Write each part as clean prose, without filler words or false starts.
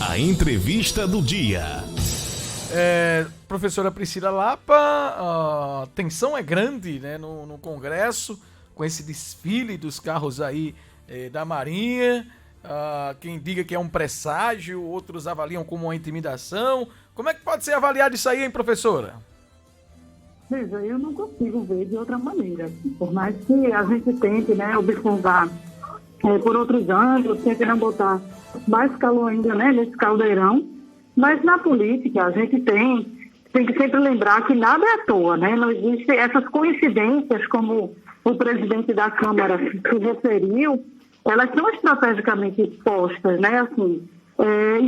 A entrevista do dia. Professora Priscila Lapa, a tensão é grande, né, no Congresso, com esse desfile dos carros aí da Marinha. Quem diga que é um presságio, outros avaliam como uma intimidação. Como é que pode ser avaliado isso aí, hein, professora? Veja, eu não consigo ver de outra maneira. Por mais que a gente tente, né, observar por outros ângulos, tente não botar mais calor ainda, né, nesse caldeirão. Mas na política a gente tem que sempre lembrar que nada é à toa, né? Não existem essas coincidências, como o presidente da Câmara se referiu, elas são estrategicamente postas, né? Assim,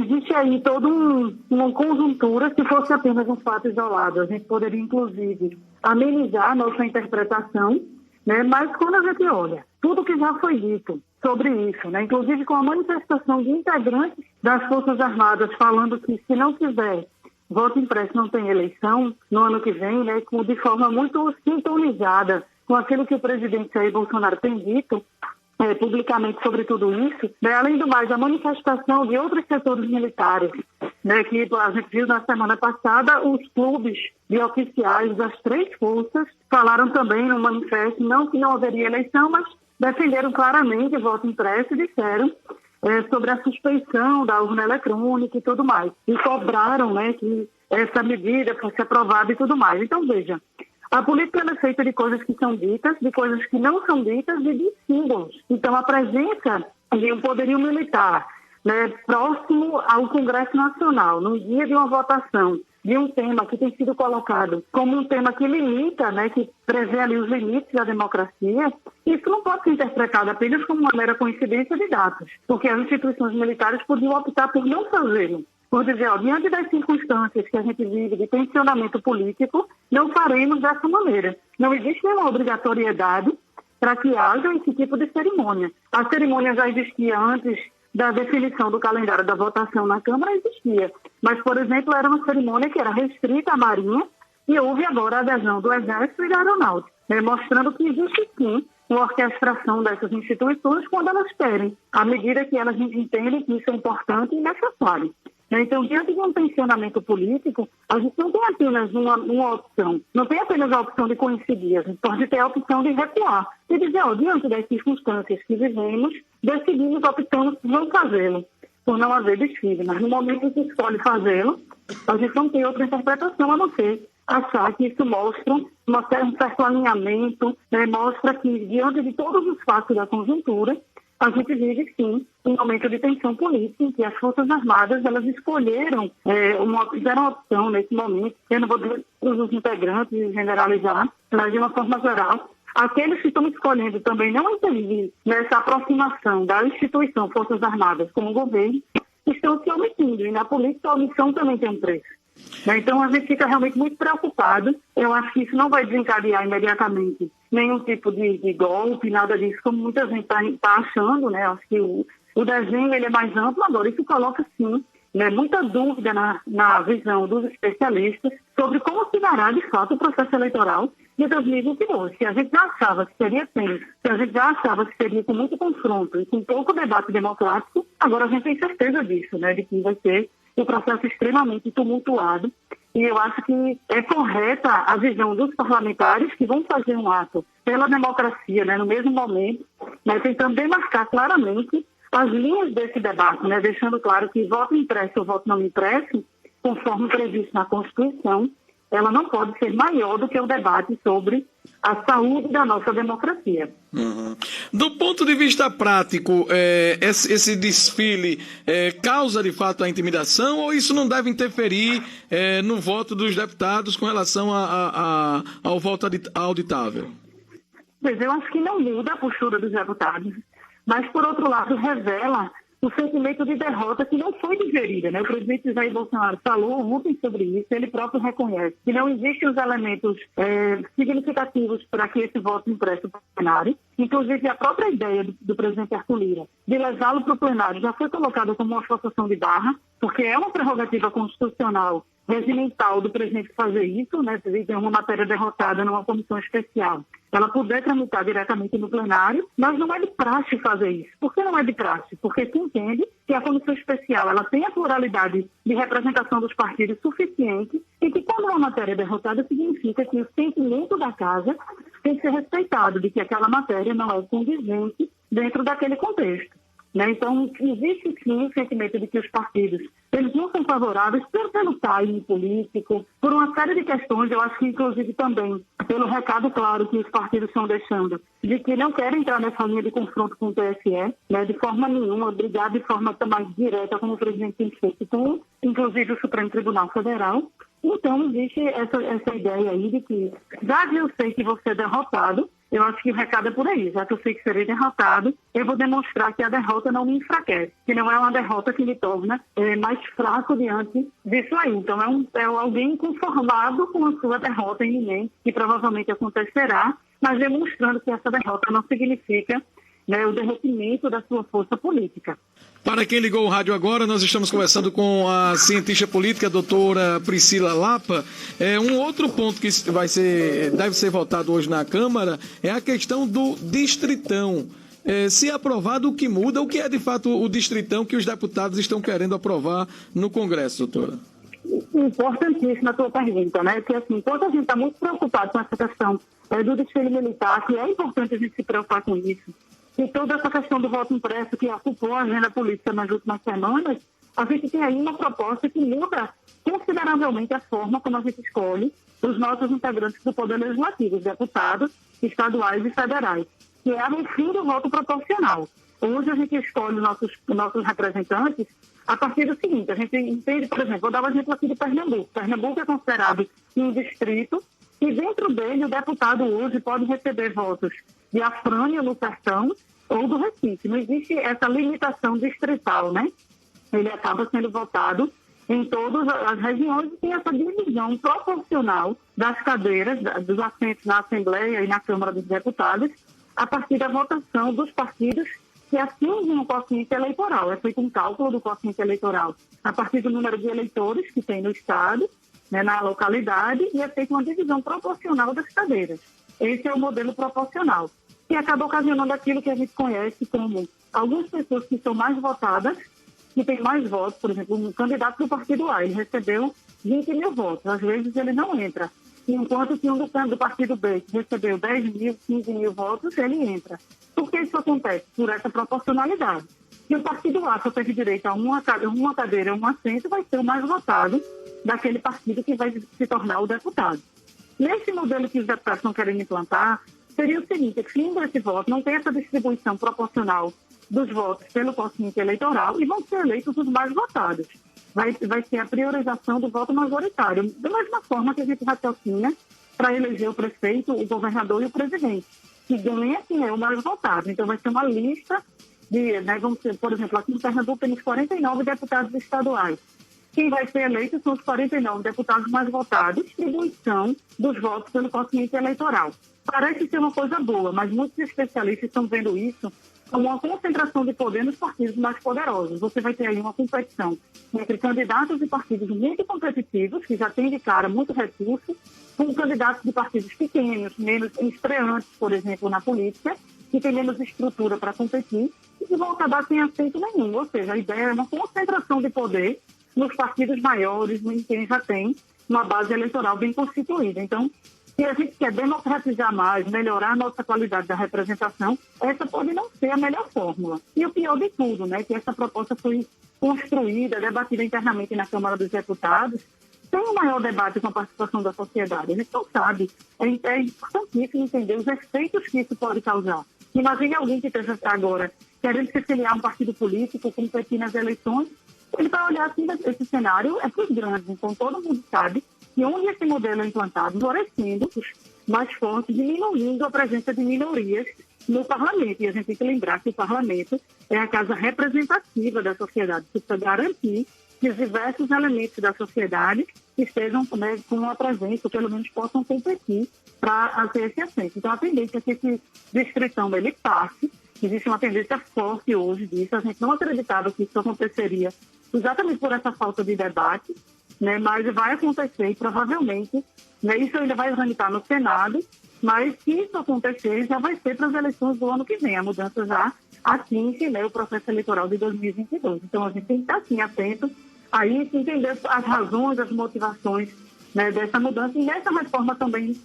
existe aí toda uma conjuntura. Se fosse apenas um fato isolado, a gente poderia, inclusive, amenizar a nossa interpretação, né? Mas quando a gente olha tudo que já foi dito sobre isso, né? Inclusive com a manifestação de integrantes das Forças Armadas falando que se não tiver voto impresso não tem eleição no ano que vem, né? De forma muito sintonizada com aquilo que o presidente Jair Bolsonaro tem dito publicamente sobre tudo isso, né? Além do mais, a manifestação de outros setores militares, né? Que a gente viu na semana passada, os clubes de oficiais das três forças falaram também no manifesto, não que não haveria eleição, mas defenderam claramente o voto impresso e disseram sobre a suspeição da urna eletrônica e tudo mais. E cobraram, né, que essa medida fosse aprovada e tudo mais. Então, veja, a política é feita de coisas que são ditas, de coisas que não são ditas e de símbolos. Então, a presença de um poderio militar, né, próximo ao Congresso Nacional, no dia de uma votação, de um tema que tem sido colocado como um tema que limita, né, que prevê ali os limites da democracia, isso não pode ser interpretado apenas como uma mera coincidência de datas, porque as instituições militares podiam optar por não fazê-lo. Por dizer, diante das circunstâncias que a gente vive de tensionamento político, não faremos dessa maneira. Não existe nenhuma obrigatoriedade para que haja esse tipo de cerimônia. A cerimônia já existia antes da definição do calendário da votação na Câmara, existia. Mas, por exemplo, era uma cerimônia que era restrita à Marinha e houve agora a adesão do Exército e da Aeronáutica, né, mostrando que existe sim uma orquestração dessas instituições quando elas querem, à medida que elas entendem que isso é importante e necessário. Então, diante de um tensionamento político, a gente não tem apenas uma opção, não tem apenas a opção de coincidir, a gente pode ter a opção de recuar e dizer, diante das circunstâncias que vivemos, decidimos, optamos por não fazê-lo, por não haver desfile. Mas no momento em que escolhe fazê-lo, a gente não tem outra interpretação a não ser achar que isso mostra um certo alinhamento, né? Mostra que, diante de todos os fatos da conjuntura, a gente vive, sim, um momento de tensão política em que as Forças Armadas, elas escolheram, fizeram uma opção nesse momento, eu não vou dizer os integrantes e generalizar, mas de uma forma geral, aqueles que estão escolhendo também não intervir nessa aproximação da instituição Forças Armadas com o governo, estão se omitindo, e na política a omissão também tem um preço. Então a gente fica realmente muito preocupado. Eu acho que isso não vai desencadear imediatamente nenhum tipo de golpe, nada disso, como muita gente está achando, né? Acho que o desenho ele é mais amplo, agora isso coloca sim, né, muita dúvida na visão dos especialistas sobre como se dará de fato o processo eleitoral de 2022. Se a gente já achava que seria tenso, se a gente já achava que seria com muito confronto e com pouco debate democrático, agora a gente tem certeza disso, né, de que vai ser um processo extremamente tumultuado. E eu acho que é correta a visão dos parlamentares que vão fazer um ato pela democracia, né, no mesmo momento, né, tentando demarcar claramente as linhas desse debate, né, deixando claro que voto impresso ou voto não impresso, conforme previsto na Constituição, ela não pode ser maior do que o debate sobre a saúde da nossa democracia. Uhum. Do ponto de vista prático, esse desfile causa de fato a intimidação ou isso não deve interferir no voto dos deputados com relação ao voto auditável? Pois eu acho que não muda a postura dos deputados, mas por outro lado revela o sentimento de derrota que não foi digerida, né? O presidente Jair Bolsonaro falou ontem sobre isso, ele próprio reconhece que não existem os elementos significativos para que esse voto impresso para o plenário. Inclusive, a própria ideia do presidente Arthur Lira de levá-lo para o plenário já foi colocada como uma forçação de barra, porque é uma prerrogativa constitucional regimental do presidente fazer isso, né, se tem uma matéria derrotada numa comissão especial, ela puder tramitar diretamente no plenário, mas não é de praxe fazer isso. Por que não é de praxe? Porque se entende que a comissão especial ela tem a pluralidade de representação dos partidos suficiente e que quando uma matéria é derrotada significa que o sentimento da casa tem que ser respeitado, de que aquela matéria não é condizente dentro daquele contexto. Né? Então, existe sim o sentimento de que os partidos eles não são favoráveis pelo time político, por uma série de questões, eu acho que inclusive também pelo recado claro que os partidos estão deixando, de que não querem entrar nessa linha de confronto com o TSE, né, de forma nenhuma, brigar de forma mais direta, como o presidente tem feito com, inclusive, o Supremo Tribunal Federal. Então, existe essa ideia aí de que, já que eu sei que você é derrotado, eu acho que o recado é por aí. Já que eu sei que serei derrotado, eu vou demonstrar que a derrota não me enfraquece, que não é uma derrota que me torna mais fraco diante disso aí. Então, é alguém conformado com a sua derrota iminente, que provavelmente acontecerá, mas demonstrando que essa derrota não significa, né, o derretimento da sua força política. Para quem ligou o rádio agora, nós estamos conversando com a cientista política, a doutora Priscila Lapa. Um outro ponto que deve ser votado hoje na Câmara é a questão do distritão. Se aprovado, o que muda? O que é, de fato, o distritão que os deputados estão querendo aprovar no Congresso, doutora? Importantíssima a tua pergunta, né? Porque, assim, enquanto a gente está muito preocupado com essa questão do desfile militar, que é importante a gente se preocupar com isso, e toda essa questão do voto impresso que ocupou a agenda política nas últimas semanas, a gente tem aí uma proposta que muda consideravelmente a forma como a gente escolhe os nossos integrantes do Poder Legislativo, os deputados estaduais e federais, que é o fim do voto proporcional. Hoje a gente escolhe nossos representantes a partir do seguinte: a gente entende, por exemplo, vou dar um exemplo aqui de Pernambuco. Pernambuco é considerado um distrito e dentro dele o deputado hoje pode receber votos de Afrânia, no Sertão, ou do Recife. Não existe essa limitação distrital, né? Ele acaba sendo votado em todas as regiões e tem essa divisão proporcional das cadeiras, dos assentos na Assembleia e na Câmara dos Deputados, a partir da votação dos partidos que atingem o quociente eleitoral. É feito um cálculo do quociente eleitoral a partir do número de eleitores que tem no Estado, né, na localidade, e é feita uma divisão proporcional das cadeiras. Esse é o modelo proporcional, que acaba ocasionando aquilo que a gente conhece como algumas pessoas que são mais votadas, que têm mais votos. Por exemplo, um candidato do partido A, ele recebeu 20 mil votos, às vezes ele não entra. Enquanto que um do partido B, que recebeu 10 mil, 15 mil votos, ele entra. Por que isso acontece? Por essa proporcionalidade. E o partido A só teve direito a uma cadeira, um assento, vai ser o mais votado daquele partido que vai se tornar o deputado. Nesse modelo que os deputados estão querendo implantar, seria o seguinte: fim desse voto, não tem essa distribuição proporcional dos votos pelo quociente eleitoral e vão ser eleitos os mais votados. Vai ser a priorização do voto majoritário, da mesma forma que a gente raciocina para eleger o prefeito, o governador e o presidente, que ganha quem é o mais votado. Então vai ser uma lista de, né, vamos ter, por exemplo, aqui em Pernambuco temos 49 deputados estaduais. Quem vai ser eleito são os 49 deputados mais votados, distribuição dos votos pelo quociente eleitoral. Parece ser uma coisa boa, mas muitos especialistas estão vendo isso como uma concentração de poder nos partidos mais poderosos. Você vai ter aí uma competição entre candidatos de partidos muito competitivos, que já têm de cara muito recurso, com candidatos de partidos pequenos, menos estreantes, por exemplo, na política, que têm menos estrutura para competir e que vão acabar sem assento nenhum. Ou seja, a ideia é uma concentração de poder nos partidos maiores, em quem já tem uma base eleitoral bem constituída. Então, se a gente quer democratizar mais, melhorar a nossa qualidade da representação, essa pode não ser a melhor fórmula. E o pior de tudo, né, que essa proposta foi construída, debatida internamente na Câmara dos Deputados, sem um maior debate com a participação da sociedade. A gente não sabe. É importantíssimo entender os efeitos que isso pode causar. Imagine alguém que esteja agora querendo se filiar a um partido político, competir nas eleições, ele vai olhar assim, esse cenário é para os grandes. Então, todo mundo sabe que onde esse modelo é implantado, favorecendo os mais fortes, diminuindo a presença de minorias no parlamento. E a gente tem que lembrar que o parlamento é a casa representativa da sociedade, que precisa garantir que os diversos elementos da sociedade estejam, né, com uma presença, ou pelo menos possam competir para ter esse assento. Então, a tendência é que esse distritão ele passe. Existe uma tendência forte hoje disso. A gente não acreditava que isso aconteceria exatamente por essa falta de debate. né, mas vai acontecer e provavelmente, né, isso ainda vai tramitar no Senado, mas se isso acontecer, já vai ser para as eleições do ano que vem. A mudança já atinge, né, o processo eleitoral de 2022. Então, a gente tem que estar, assim, atento a isso, entender as razões, as motivações, né, dessa mudança e dessa reforma também,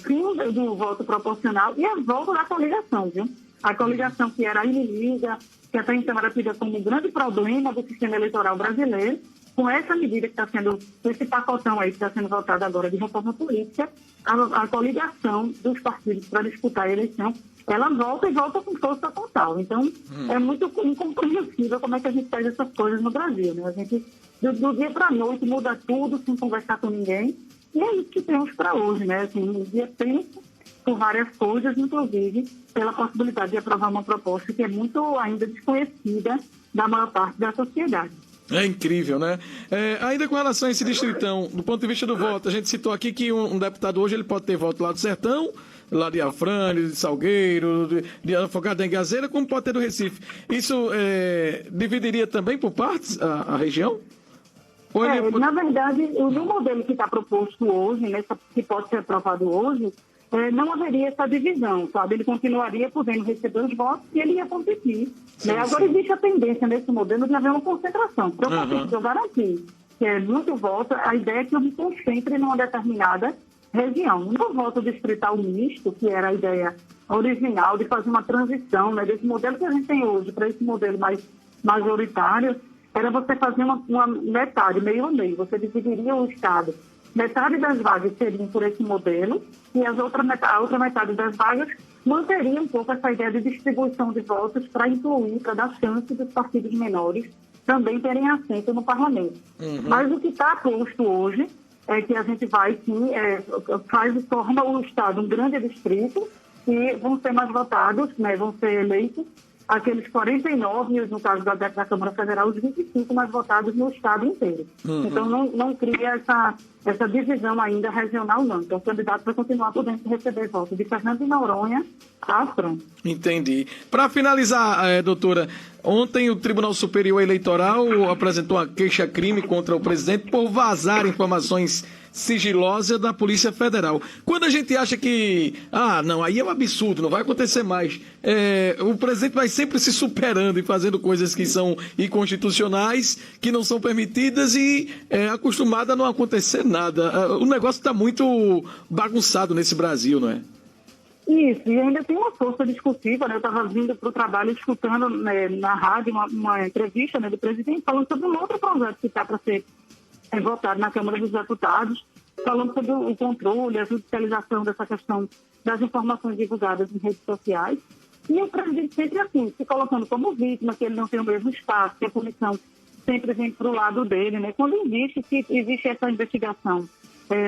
fim do voto proporcional e a volta da coligação, viu? A coligação que era inimiga, que até então era tida como um grande problema do sistema eleitoral brasileiro, com essa medida que está sendo, esse pacotão aí que está sendo votado agora de reforma política, a coligação dos partidos para disputar a eleição, ela volta e volta com força total. Então, é muito incompreensível como é que a gente faz essas coisas no Brasil, né? A gente, do dia para a noite, muda tudo sem conversar com ninguém, e é isso que temos para hoje, né? Assim, um dia tenso, por várias coisas, inclusive pela possibilidade de aprovar uma proposta que é muito ainda desconhecida da maior parte da sociedade. É incrível, né? Ainda com relação a esse distritão, do ponto de vista do voto, a gente citou aqui que um deputado hoje ele pode ter voto lá do Sertão, lá de Afrânio, de Salgueiro, de Afogado da Engazeira, como pode ter do Recife. Isso dividiria também por partes a região? Na verdade, no modelo que está proposto hoje, que pode ser aprovado hoje, não haveria essa divisão, sabe? Ele continuaria podendo receber os votos e ele ia competir. Sim, né? Agora, existe a tendência nesse modelo de haver uma concentração. Provavelmente, eu garanti que é muito voto, a ideia é que eu me concentre numa determinada região. No voto distrital misto, que era a ideia original de fazer uma transição, né, desse modelo que a gente tem hoje para esse modelo mais majoritário, era você fazer uma metade, meio a meio. Você dividiria o Estado. Metade das vagas seriam por esse modelo e a outra metade das vagas manteria um pouco essa ideia de distribuição de votos para incluir, para dar chance dos partidos menores também terem assento no parlamento. Mas o que está posto hoje é que a gente vai, sim, torna o Estado um grande distrito e vão ser mais votados, né, vão ser eleitos aqueles 49, no caso da Câmara Federal, os 25 mais votados no Estado inteiro. Então, não cria essa divisão ainda regional, não. Então, o candidato vai continuar podendo receber votos de Fernando de Noronha a França. Entendi. Para finalizar, doutora, ontem o Tribunal Superior Eleitoral apresentou uma queixa-crime contra o presidente por vazar informações sigilosas da Polícia Federal. Quando a gente acha que, não, aí é um absurdo, não vai acontecer mais, o presidente vai sempre se superando e fazendo coisas que são inconstitucionais, que não são permitidas e acostumado a não acontecer nada. O negócio está muito bagunçado nesse Brasil, não é? Isso, e ainda tem uma força discursiva, né? Eu estava vindo para o trabalho escutando, né, na rádio uma entrevista, né, do presidente falando sobre um outro projeto que está para ser votado na Câmara dos Deputados, falando sobre o controle, a judicialização dessa questão das informações divulgadas em redes sociais. E o presidente sempre assim, se colocando como vítima, que ele não tem o mesmo espaço, que a comissão sempre vem para o lado dele, né? Quando existe essa investigação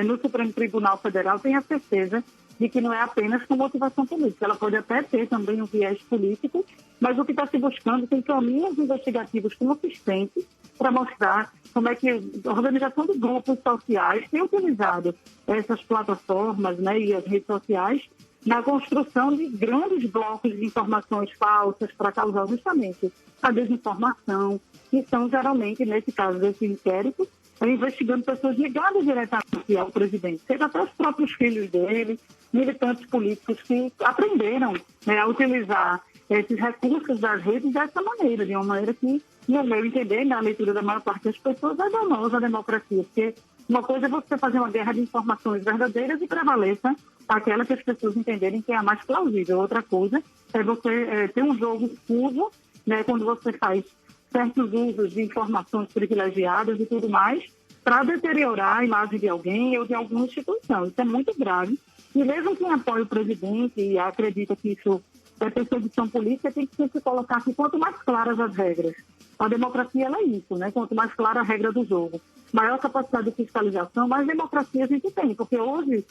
no Supremo Tribunal Federal, tenha certeza de que não é apenas com motivação política. Ela pode até ter também um viés político, mas o que está se buscando tem caminhos investigativos consistentes para mostrar como é que a organização de grupos sociais tem utilizado essas plataformas, né, e as redes sociais na construção de grandes blocos de informações falsas para causar justamente a desinformação, que são geralmente, nesse caso desse inquérito, investigando pessoas ligadas diretamente ao presidente, seja até os próprios filhos dele, militantes políticos que aprenderam, né, a utilizar esses recursos das redes dessa maneira, de uma maneira que, no meu entender, na leitura da maior parte das pessoas, é danosa à democracia, porque uma coisa é você fazer uma guerra de informações verdadeiras e prevaleça aquela que as pessoas entenderem que é a mais plausível. Outra coisa é você ter um jogo escuso, né, quando você faz certos usos de informações privilegiadas e tudo mais, para deteriorar a imagem de alguém ou de alguma instituição. Isso é muito grave. E mesmo quem apoia o presidente e acredita que isso é perseguição política, tem que sempre colocar que quanto mais claras as regras, a democracia ela é isso, né? Quanto mais clara a regra do jogo, maior capacidade de fiscalização, mais democracia a gente tem. Porque hoje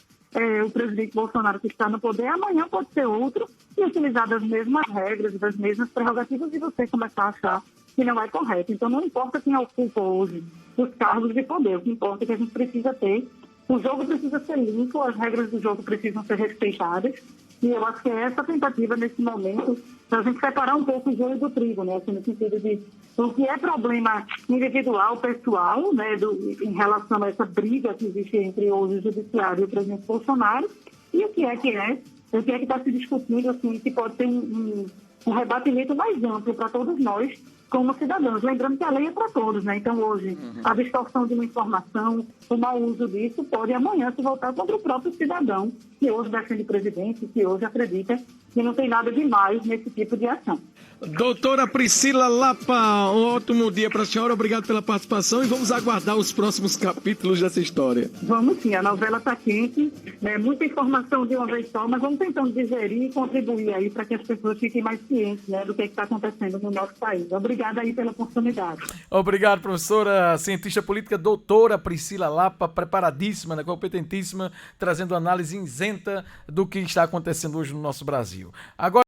o presidente Bolsonaro que está no poder, amanhã pode ser outro e utilizar das mesmas regras, das mesmas prerrogativas e você começar a achar que não é correto. Então não importa quem ocupa hoje os cargos de poder, o que importa é que a gente precisa ter, o jogo precisa ser limpo, as regras do jogo precisam ser respeitadas e eu acho que é essa tentativa nesse momento para a gente separar um pouco o joio do trigo, né? Assim, no sentido de O que é problema individual, pessoal, né, em relação a essa briga que existe entre o judiciário e o presidente Bolsonaro, e o que é que está se discutindo, assim, que pode ter um rebatimento mais amplo para todos nós, como cidadãos. Lembrando que a lei é para todos, né? Então, hoje, a distorção de uma informação, o mau uso disso, pode amanhã se voltar contra o próprio cidadão, que hoje defende o presidente, que hoje acredita que não tem nada demais nesse tipo de ação. Doutora Priscila Lapa, um ótimo dia para a senhora, obrigado pela participação e vamos aguardar os próximos capítulos dessa história. Vamos sim, a novela está quente, né? Muita informação de uma vez só, mas vamos tentando digerir e contribuir aí para que as pessoas fiquem mais cientes, né, do que está acontecendo no nosso país. Obrigada aí pela oportunidade. Obrigado, professora, cientista política, doutora Priscila Lapa, preparadíssima, né, competentíssima, trazendo análise isenta do que está acontecendo hoje no nosso Brasil. Agora